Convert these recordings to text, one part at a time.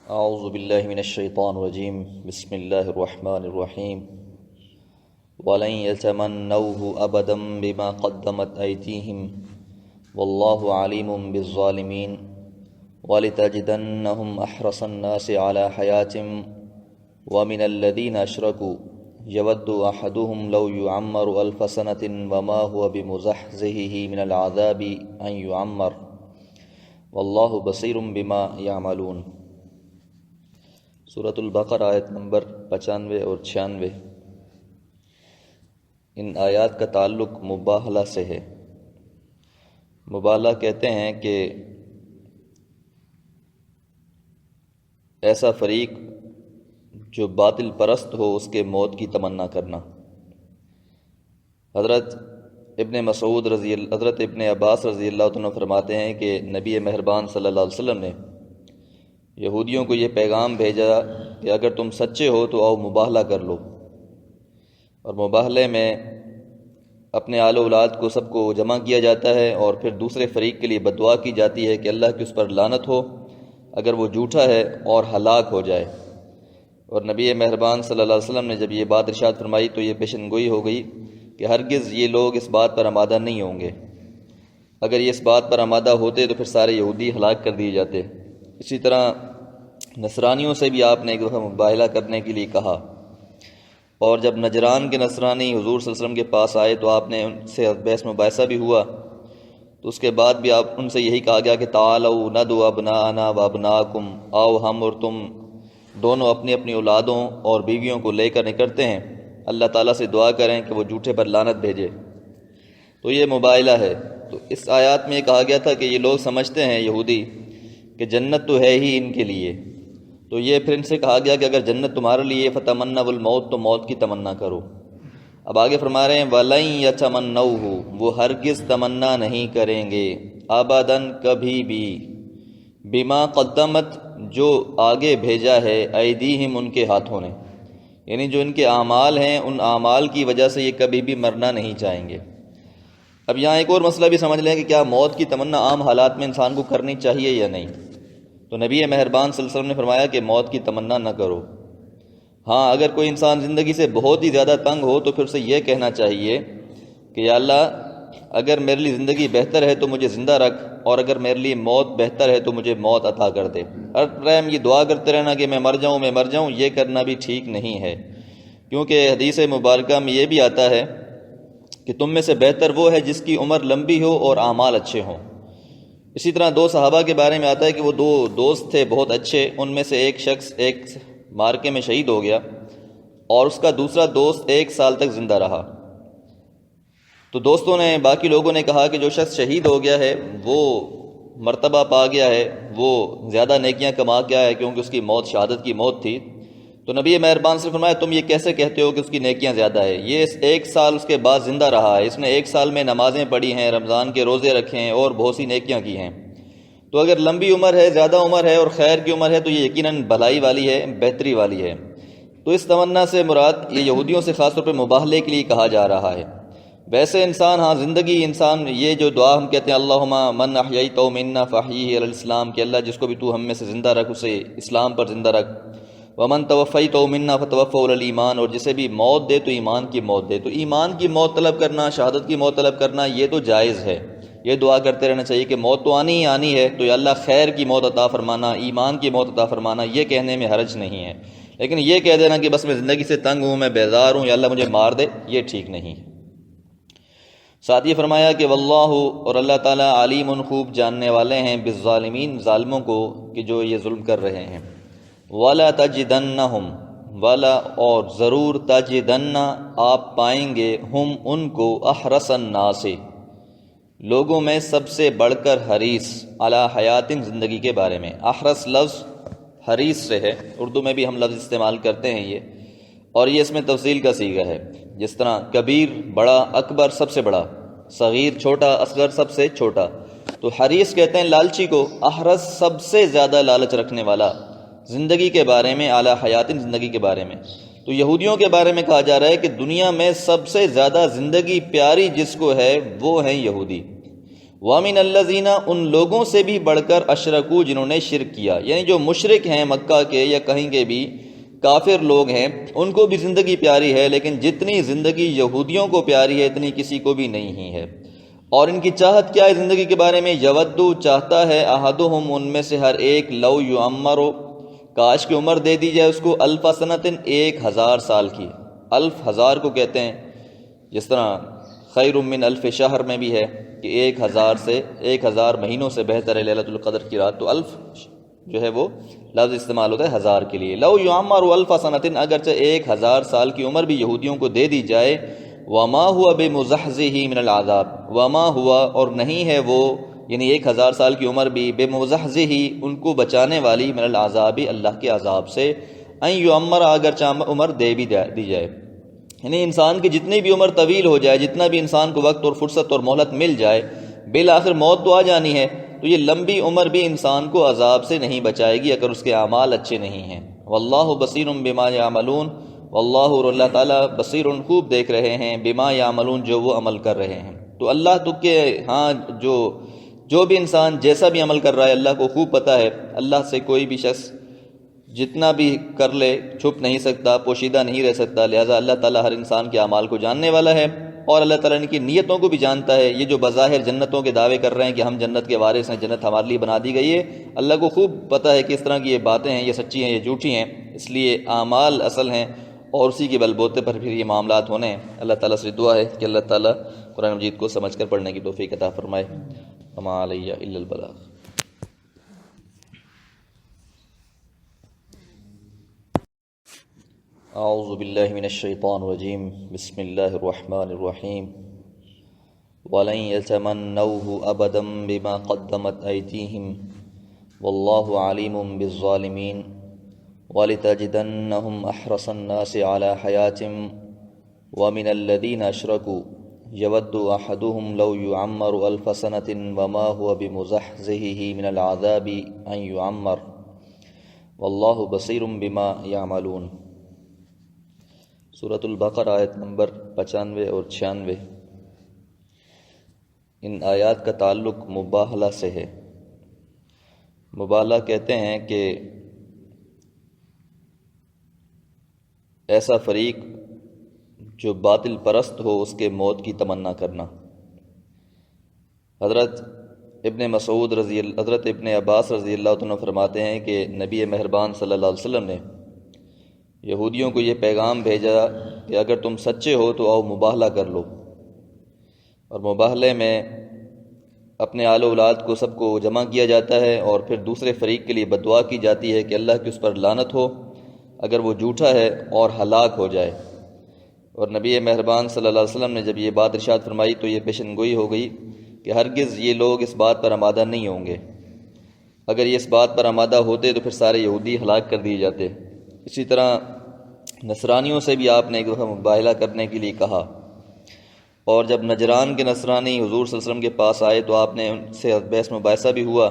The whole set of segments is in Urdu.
اعوذ باللہ من الشیطان الرجیم بسم اللہ الرحمن الرحیم وَلَن يَتَمَنَّوْهُ أَبَدًا بِمَا قَدَّمَتْ أَيْدِيهِمْ وَاللَّهُ عَلِيمٌ بِالظَّالِمِينَ وَلِتَجِدَنَّهُمْ أَحْرَصَ النَّاسِ عَلَى حَيَاةٍ وَمِنَ الَّذِينَ أَشْرَكُوا يَوَدُّ أَحَدُهُمْ لَوْ يُعَمَّرُ أَلْفَ سَنَةٍ وَمَا هُوَ بِمُزَحْزِحِهِ مِنَ الْعَذَابِ أَن يُعَمَّرَ وَاللَّهُ بَصِيرٌ بِمَا يَعْمَلُونَ۔ سورۃ البقرہ آیت نمبر 95 اور 96۔ ان آیات کا تعلق مباہلہ سے ہے۔ مباہلہ کہتے ہیں کہ ایسا فریق جو باطل پرست ہو اس کے موت کی تمنا کرنا۔ حضرت ابن عباس رضی اللہ عنہ فرماتے ہیں کہ نبی مہربان صلی اللہ علیہ وسلم نے یہودیوں کو یہ پیغام بھیجا کہ اگر تم سچے ہو تو آؤ مباہلہ کر لو، اور مباہلے میں اپنے آل و اولاد کو سب کو جمع کیا جاتا ہے اور پھر دوسرے فریق کے لیے بددعا کی جاتی ہے کہ اللہ کی اس پر لعنت ہو اگر وہ جھوٹا ہے اور ہلاک ہو جائے۔ اور نبی مہربان صلی اللہ علیہ وسلم نے جب یہ بات ارشاد فرمائی تو یہ پیشن گوئی ہو گئی کہ ہرگز یہ لوگ اس بات پر آمادہ نہیں ہوں گے۔ اگر یہ اس بات پر آمادہ ہوتے تو پھر سارے یہودی ہلاک کر دیے جاتے۔ اسی طرح نصرانیوں سے بھی آپ نے ایک دفعہ مباہلہ کرنے کے لیے کہا، اور جب نجران کے نصرانی حضور صلی اللہ علیہ وسلم کے پاس آئے تو آپ نے ان سے بحث مباحثہ بھی ہوا، تو اس کے بعد بھی آپ ان سے یہی کہا گیا کہ تعالوا ندعو ابناءنا وابناءکم، آؤ ہم اور تم دونوں اپنی اپنی اولادوں اور بیویوں کو لے کر نکلتے ہیں، اللہ تعالیٰ سے دعا کریں کہ وہ جھوٹے پر لعنت بھیجے۔ تو یہ مباہلہ ہے۔ تو اس آیات میں یہ کہا گیا تھا کہ یہ لوگ سمجھتے ہیں یہودی کہ جنت تو ہے ہی ان کے لیے، تو یہ پھر ان سے کہا گیا کہ اگر جنت تمہارے لیے فتمنوا الموت تو موت کی تمنا کرو۔ اب آگے فرما رہے ہیں وَلَن يَتَمَنَّوْهُ، وہ ہرگز تمنا نہیں کریں گے، ابداً کبھی بھی، بما قدمت جو آگے بھیجا ہے، ایدیہم ان کے ہاتھوں نے، یعنی جو ان کے اعمال ہیں ان اعمال کی وجہ سے یہ کبھی بھی مرنا نہیں چاہیں گے۔ اب یہاں ایک اور مسئلہ بھی سمجھ لیں کہ کیا موت کی تمنا عام حالات میں انسان کو کرنی چاہیے یا نہیں؟ تو نبی مہربان صلی اللہ علیہ وسلم نے فرمایا کہ موت کی تمنا نہ کرو۔ ہاں، اگر کوئی انسان زندگی سے بہت ہی زیادہ تنگ ہو تو پھر اسے یہ کہنا چاہیے کہ یا اللہ اگر میرے لیے زندگی بہتر ہے تو مجھے زندہ رکھ، اور اگر میرے لیے موت بہتر ہے تو مجھے موت عطا کر دے۔ ہر ٹائم یہ دعا کرتے رہنا کہ میں مر جاؤں، یہ کرنا بھی ٹھیک نہیں ہے، کیونکہ حدیث مبارکہ میں یہ بھی آتا ہے کہ تم میں سے بہتر وہ ہے جس کی عمر لمبی ہو اور اعمال اچھے ہوں۔ اسی طرح دو صحابہ کے بارے میں آتا ہے کہ وہ دو دوست تھے بہت اچھے، ان میں سے ایک شخص ایک مارکے میں شہید ہو گیا اور اس کا دوسرا دوست 1 سال تک زندہ رہا۔ تو دوستوں نے، باقی لوگوں نے کہا کہ جو شخص شہید ہو گیا ہے وہ مرتبہ پا گیا ہے، وہ زیادہ نیکیاں کما گیا ہے کیونکہ اس کی موت شہادت کی موت تھی۔ تو نبی مہربان سے فرمایا تم یہ کیسے کہتے ہو کہ اس کی نیکیاں زیادہ ہے؟ یہ 1 سال اس کے بعد زندہ رہا ہے، اس نے 1 سال میں نمازیں پڑھی ہیں، رمضان کے روزے رکھے ہیں اور بہت سی نیکیاں کی ہیں۔ تو اگر لمبی عمر ہے، زیادہ عمر ہے اور خیر کی عمر ہے تو یہ یقیناً بھلائی والی ہے، بہتری والی ہے۔ تو اس تمنا سے مراد یہ یہودیوں سے خاص طور پہ مباہلے کے لیے کہا جا رہا ہے۔ ویسے انسان، ہاں زندگی، انسان یہ جو دعا ہم کہتے ہیں اللہم من احییتہ منا فاحیہ علی الاسلام، کہ اللہ جس کو بھی تو ہم میں سے زندہ رکھ اسے اسلام پر زندہ رکھ، ومن توفیتہ منا فتوفہ علی الایمان، اور جسے بھی موت دے تو ایمان کی موت دے۔ تو ایمان کی موت طلب کرنا، شہادت کی موت طلب کرنا یہ تو جائز ہے، یہ دعا کرتے رہنا چاہیے کہ موت تو آنی ہی آنی ہے، تو یا اللہ خیر کی موت عطا فرمانا، ایمان کی موت عطا فرمانا، یہ کہنے میں حرج نہیں ہے۔ لیکن یہ کہہ دینا کہ بس میں زندگی سے تنگ ہوں، میں بیزار ہوں، یا اللہ مجھے مار دے، یہ ٹھیک نہیں ہے۔ ساتھ یہ فرمایا کہ واللہ، اور اللہ تعالیٰ علیم، خوب جاننے والے ہیں، بالظالمین، ظالموں کو کہ جو یہ ظلم کر رہے ہیں۔ وَلَا تَجِدَنَّهُمْ، وَلَا اور ضرور، تَجِدَنَّ آپ پائیں گے، ہم ان کو، احرص الناس لوگوں میں سب سے بڑھ کر، حریص، علی حیات زندگی کے بارے میں۔ احرص لفظ حریص سے ہے، اردو میں بھی ہم لفظ استعمال کرتے ہیں یہ، اور یہ اس میں تفضیل کا صیغہ ہے، جس طرح کبیر بڑا، اکبر سب سے بڑا، صغیر چھوٹا، اصغر سب سے چھوٹا۔ تو حریص کہتے ہیں لالچی کو، احرص سب سے زیادہ لالچ رکھنے والا زندگی کے بارے میں، اعلیٰ حیات زندگی کے بارے میں۔ تو یہودیوں کے بارے میں کہا جا رہا ہے کہ دنیا میں سب سے زیادہ زندگی پیاری جس کو ہے وہ ہیں یہودی، وَمِنَ الَّذِينَ ان لوگوں سے بھی بڑھ کر اشرکو جنہوں نے شرک کیا، یعنی جو مشرک ہیں مکہ کے یا کہیں کے بھی کافر لوگ ہیں، ان کو بھی زندگی پیاری ہے، لیکن جتنی زندگی یہودیوں کو پیاری ہے اتنی کسی کو بھی نہیں ہی ہے۔ اور ان کی چاہت کیا ہے زندگی کے بارے میں؟ یودو چاہتا ہے، احدہم ان میں سے ہر ایک، لو یعمرو کاش کی عمر دے دی جائے اس کو، الف سنتن 1000 سال کی۔ الف ہزار کو کہتے ہیں، جس طرح خیر من الف شہر میں بھی ہے کہ 1000 مہینوں سے بہتر ہے لیلۃ القدر کی رات، تو الف جو ہے وہ لفظ استعمال ہوتا ہے ہزار کے لیے۔ لو یعمر الف سنتن اگرچہ 1000 سال کی عمر بھی یہودیوں کو دے دی جائے، وما ہوا بمزحزہ من العذاب، وما ہوا اور نہیں ہے وہ، یعنی 1000 سال کی عمر بھی، بمزحزہ ان کو بچانے والی، من العذاب اللہ کے عذاب سے، ان یعمر اگرچہ عمر دے بھی دی جائے، یعنی انسان کی جتنی بھی عمر طویل ہو جائے، جتنا بھی انسان کو وقت اور فرصت اور مہلت مل جائے، بالآخر موت تو آ جانی ہے، تو یہ لمبی عمر بھی انسان کو عذاب سے نہیں بچائے گی اگر اس کے اعمال اچھے نہیں ہیں۔ واللہ بصیر بما یعملون، واللہ اور اللہ تعالیٰ بصیر خوب دیکھ رہے ہیں، بما یعملون جو وہ عمل کر رہے ہیں۔ تو اللہ تو کہ ہاں جو بھی انسان جیسا بھی عمل کر رہا ہے اللہ کو خوب پتہ ہے، اللہ سے کوئی بھی شخص جتنا بھی کر لے چھپ نہیں سکتا، پوشیدہ نہیں رہ سکتا، لہٰذا اللہ تعالیٰ ہر انسان کے اعمال کو جاننے والا ہے، اور اللہ تعالیٰ ان کی نیتوں کو بھی جانتا ہے۔ یہ جو بظاہر جنتوں کے دعوے کر رہے ہیں کہ ہم جنت کے وارث ہیں، جنت ہمارے لیے بنا دی گئی ہے، اللہ کو خوب پتہ ہے کہ اس طرح کی یہ باتیں ہیں، یہ سچی ہیں، یہ جھوٹی ہیں، اس لیے اعمال اصل ہیں اور اسی کے بل بوتے پر پھر یہ معاملات ہونے ہیں۔ اللہ تعالیٰ سے دعا ہے کہ اللہ تعالیٰ قرآن مجید کو سمجھ کر پڑھنے کی توفیق عطا فرمائے۔ وما علیہ الا البلاغ۔ اعوذ باللہ من الشیطان الرجیم، بسم اللہ الرحمن الرحیم۔ وَلَن يَتَمَنَّوْهُ أَبَدًا بِمَا قَدَّمَتْ أَيْدِيهِمْ وَاللَّهُ عَلِيمٌ بِالظَّالِمِينَ وَلِتَجِدَنَّهُمْ أَحْرَصَ النَّاسِ عَلَى حَيَاةٍ وَمِنَ الَّذِينَ أَشْرَكُوا يَوَدُّ أَحَدُهُمْ لَوْ يُعَمَّرُ أَلْفَ سَنَةٍ وَمَا هُوَ بِمُزَحْزِحِهِ مِنَ الْعَذَابِ أَن يُعَمَّرَ وَاللَّهُ بَصِيرٌ بِمَا يَعْمَلُونَ۔ سورۃ البقرہ آیت نمبر 95 اور 96۔ ان آیات کا تعلق مباہلہ سے ہے۔ مباہلہ کہتے ہیں کہ ایسا فریق جو باطل پرست ہو اس کے موت کی تمنا کرنا۔ حضرت ابن عباس رضی اللہ عنہ فرماتے ہیں کہ نبی مہربان صلی اللہ علیہ وسلم نے یہودیوں کو یہ پیغام بھیجا کہ اگر تم سچے ہو تو آؤ مباہلہ کر لو، اور مباہلے میں اپنے آل و اولاد کو سب کو جمع کیا جاتا ہے اور پھر دوسرے فریق کے لیے بددعا کی جاتی ہے کہ اللہ کی اس پر لعنت ہو اگر وہ جھوٹا ہے اور ہلاک ہو جائے۔ اور نبی مہربان صلی اللہ علیہ وسلم نے جب یہ بات ارشاد فرمائی تو یہ پیشن گوئی ہو گئی کہ ہرگز یہ لوگ اس بات پر آمادہ نہیں ہوں گے، اگر یہ اس بات پر آمادہ ہوتے تو پھر سارے یہودی ہلاک کر دیے جاتے۔ اسی طرح نصرانیوں سے بھی آپ نے ایک دفعہ مباہلہ کرنے کے لیے کہا، اور جب نجران کے نصرانی حضور صلی اللہ علیہ وسلم کے پاس آئے تو آپ نے ان سے بحث مباحثہ بھی ہوا،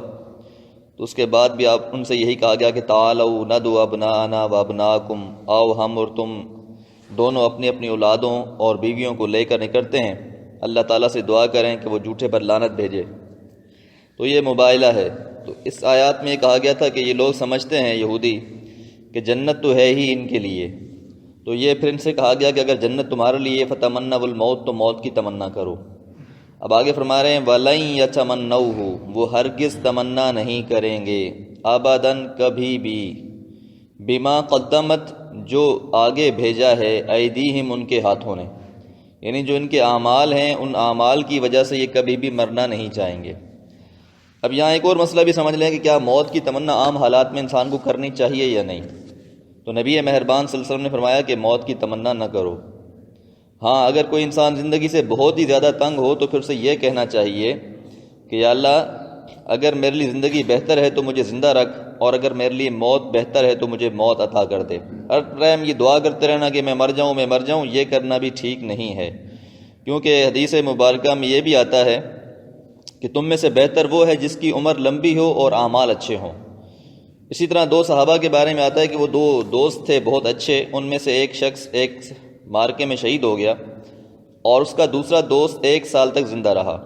تو اس کے بعد بھی آپ ان سے یہی کہا گیا کہ تعالوا ندعو ابناءنا وابناءکم، آؤ ہم اور تم دونوں اپنی اپنی اولادوں اور بیویوں کو لے کر نکلتے ہیں، اللہ تعالیٰ سے دعا کریں کہ وہ جھوٹے پر لعنت بھیجے۔ تو یہ مباہلہ ہے۔ تو اس آیات میں یہ کہا گیا تھا کہ یہ لوگ سمجھتے ہیں یہودی کہ جنت تو ہے ہی ان کے لیے، تو یہ پھر ان سے کہا گیا کہ اگر جنت تمہارے لیے فتمنوا الموت تو موت کی تمنا کرو۔ اب آگے فرما رہے ہیں وَلَن يَتَمَنَّوْهُ وہ ہرگز تمنا نہیں کریں گے، ابداً کبھی بھی، بما قدمت جو آگے بھیجا ہے، ایدیہم ان کے ہاتھوں نے، یعنی جو ان کے اعمال ہیں ان اعمال کی وجہ سے یہ کبھی بھی مرنا نہیں چاہیں گے۔ اب یہاں ایک اور مسئلہ بھی سمجھ لیں کہ کیا موت کی تمنا عام حالات میں انسان کو کرنی چاہیے یا نہیں؟ تو نبی مہربان صلی اللہ علیہ وسلم نے فرمایا کہ موت کی تمنا نہ کرو۔ ہاں اگر کوئی انسان زندگی سے بہت ہی زیادہ تنگ ہو تو پھر اسے یہ کہنا چاہیے کہ یا اللہ اگر میرے لیے زندگی بہتر ہے تو مجھے زندہ رکھ، اور اگر میرے لیے موت بہتر ہے تو مجھے موت عطا کر دے۔ ہر ٹائم یہ دعا کرتے رہنا کہ میں مر جاؤں، یہ کرنا بھی ٹھیک نہیں ہے، کیونکہ حدیث مبارکہ میں یہ بھی آتا ہے کہ تم میں سے بہتر وہ ہے جس کی عمر لمبی ہو اور اعمال اچھے ہوں۔ اسی طرح دو صحابہ کے بارے میں آتا ہے کہ وہ دو دوست تھے بہت اچھے، ان میں سے ایک شخص ایک مارکے میں شہید ہو گیا اور اس کا دوسرا دوست 1 سال تک زندہ رہا۔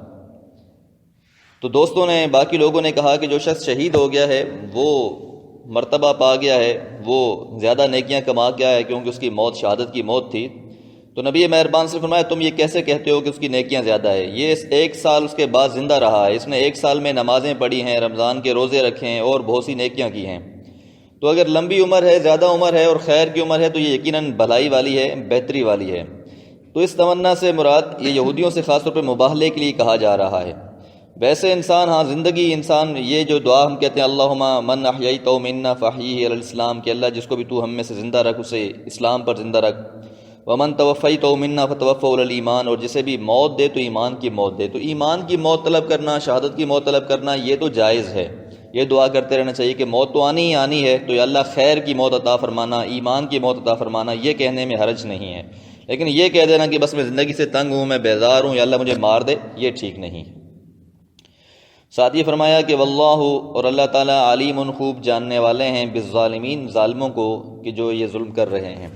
تو دوستوں نے باقی لوگوں نے کہا کہ جو شخص شہید ہو گیا ہے وہ مرتبہ پا گیا ہے، وہ زیادہ نیکیاں کما گیا ہے کیونکہ اس کی موت شہادت کی موت تھی۔ تو نبی مہربان سے فرمایا تم یہ کیسے کہتے ہو کہ اس کی نیکیاں زیادہ ہے؟ یہ 1 سال اس کے بعد زندہ رہا ہے، اس نے 1 سال میں نمازیں پڑھی ہیں، رمضان کے روزے رکھے ہیں اور بہت سی نیکیاں کی ہیں۔ تو اگر لمبی عمر ہے، زیادہ عمر ہے اور خیر کی عمر ہے تو یہ یقیناً بھلائی والی ہے، بہتری والی ہے۔ تو اس تمنا سے مراد یہ یہودیوں سے خاص طور پہ مباہلے کے لیے کہا جا رہا ہے۔ ویسے انسان زندگی انسان یہ جو دعا ہم کہتے ہیں اللہم من احییتہ منا فاحیہ علی الاسلام، کہ اللہ جس کو بھی تو ہم میں سے زندہ رکھ اسے اسلام پر زندہ رکھ، ومن توفیتہ منا فتوفہ علی الایمان، اور جسے بھی موت دے تو ایمان کی موت دے۔ تو ایمان کی موت طلب کرنا، شہادت کی موت طلب کرنا یہ تو جائز ہے، یہ دعا کرتے رہنا چاہیے کہ موت تو آنی ہی آنی ہے، تو یا اللہ خیر کی موت عطا فرمانا، ایمان کی موت عطا فرمانا، یہ کہنے میں حرج نہیں ہے۔ لیکن یہ کہہ دینا کہ بس میں زندگی سے تنگ ہوں، میں بیزار ہوں، یا اللہ مجھے مار دے، یہ ٹھیک نہیں ہے۔ ساتھ یہ فرمایا کہ واللہ، اور اللہ تعالیٰ علیم خوب جاننے والے ہیں، بالظالمین، ظالموں کو کہ جو یہ ظلم کر رہے ہیں۔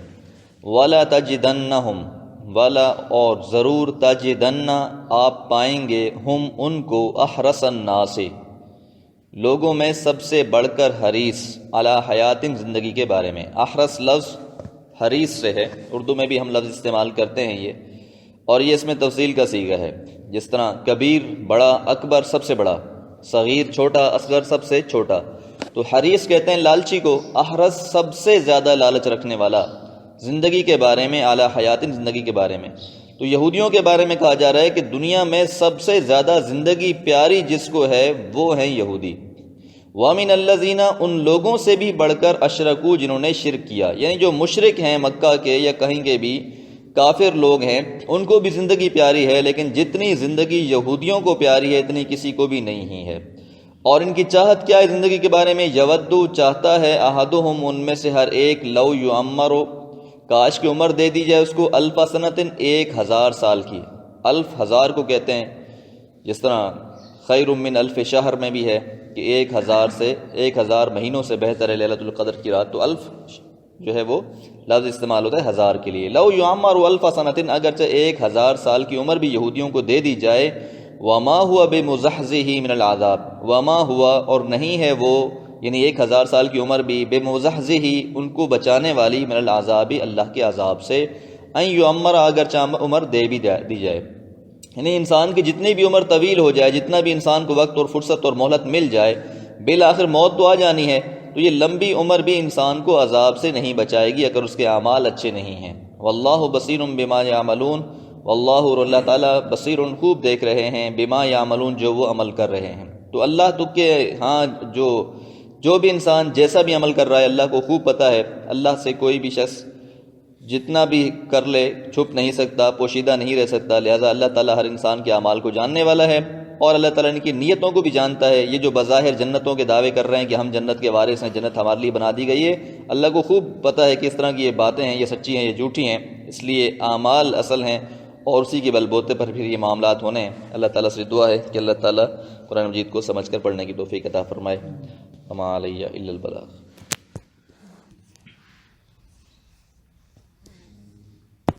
وَلَا تَجِدَنَّهُمْ، وَلَا، اور ضرور، تَجِدَنَّ، آپ پائیں گے، ہم ان کو، احرص الناس، لوگوں میں سب سے بڑھ کر حریص، علی حیات، زندگی کے بارے میں۔ احرص لفظ حریص سے ہے، اردو میں بھی ہم لفظ استعمال کرتے ہیں یہ، اور یہ اس میں تفصیل کا صیغہ ہے، جس طرح کبیر بڑا، اکبر سب سے بڑا، صغیر چھوٹا، اصغر سب سے چھوٹا۔ تو حریص کہتے ہیں لالچی کو، احرص سب سے زیادہ لالچ رکھنے والا زندگی کے بارے میں، اعلیٰ حیات، زندگی کے بارے میں۔ تو یہودیوں کے بارے میں کہا جا رہا ہے کہ دنیا میں سب سے زیادہ زندگی پیاری جس کو ہے وہ ہیں یہودی۔ وَمِنَ الَّذِينَ، ان لوگوں سے بھی بڑھ کر، اشرکو، جنہوں نے شرک کیا، یعنی جو مشرک ہیں مکہ کے یا کہیں کے بھی کافر لوگ ہیں، ان کو بھی زندگی پیاری ہے، لیکن جتنی زندگی یہودیوں کو پیاری ہے اتنی کسی کو بھی نہیں ہی ہے۔ اور ان کی چاہت کیا ہے زندگی کے بارے میں؟ یودو، چاہتا ہے، احدہم، ان میں سے ہر ایک، لو یعمرو، کاش کی عمر دے دی جائے اس کو، الف سنتن، 1000 سال کی۔ الف 1000 کو کہتے ہیں، جس طرح خیر من الف شہر میں بھی ہے کہ 1000 سے 1000 مہینوں سے بہتر ہے لیلۃ القدر کی رات۔ تو الف جو ہے وہ لفظ استعمال ہوتا ہے 1000 کے لیے۔ لو یعمر الف سنتن، اگرچہ 1000 سال کی عمر بھی یہودیوں کو دے دی جائے، وما ہوا بمزحزہ من العذاب، وما ہوا، اور نہیں ہے وہ، یعنی 1000 سال کی عمر بھی، بمزحزہ، ان کو بچانے والی، من العذاب، اللہ کے عذاب سے، ان یعمر، اگرچہ عمر دے بھی دی جائے، یعنی انسان کی جتنی بھی عمر طویل ہو جائے، جتنا بھی انسان کو وقت اور فرصت اور مہلت مل جائے، بالآخر موت تو آ جانی ہے، تو یہ لمبی عمر بھی انسان کو عذاب سے نہیں بچائے گی اگر اس کے اعمال اچھے نہیں ہیں۔ واللہ بصیر بما یعملون، واللہ، اور اللہ تعالیٰ، بصیر، خوب دیکھ رہے ہیں، بما یعملون، جو وہ عمل کر رہے ہیں۔ تو اللہ تو کہ جو بھی انسان جیسا بھی عمل کر رہا ہے اللہ کو خوب پتہ ہے۔ اللہ سے کوئی بھی شخص جتنا بھی کر لے چھپ نہیں سکتا، پوشیدہ نہیں رہ سکتا، لہذا اللہ تعالیٰ ہر انسان کے اعمال کو جاننے والا ہے، اور اللہ تعالیٰ ان کی نیتوں کو بھی جانتا ہے۔ یہ جو بظاہر جنتوں کے دعوے کر رہے ہیں کہ ہم جنت کے وارث ہیں، جنت ہمارے لیے بنا دی گئی ہے، اللہ کو خوب پتہ ہے کہ اس طرح کی یہ باتیں ہیں، یہ سچی ہیں، یہ جھوٹی ہیں، اس لیے اعمال اصل ہیں، اور اسی کے بل بوتے پر پھر یہ معاملات ہونے ہیں۔ اللہ تعالیٰ سے دعا ہے کہ اللہ تعالیٰ قرآن مجید کو سمجھ کر پڑھنے کی توفیق عطا فرمائے۔ وما علیہ الا البلاغ۔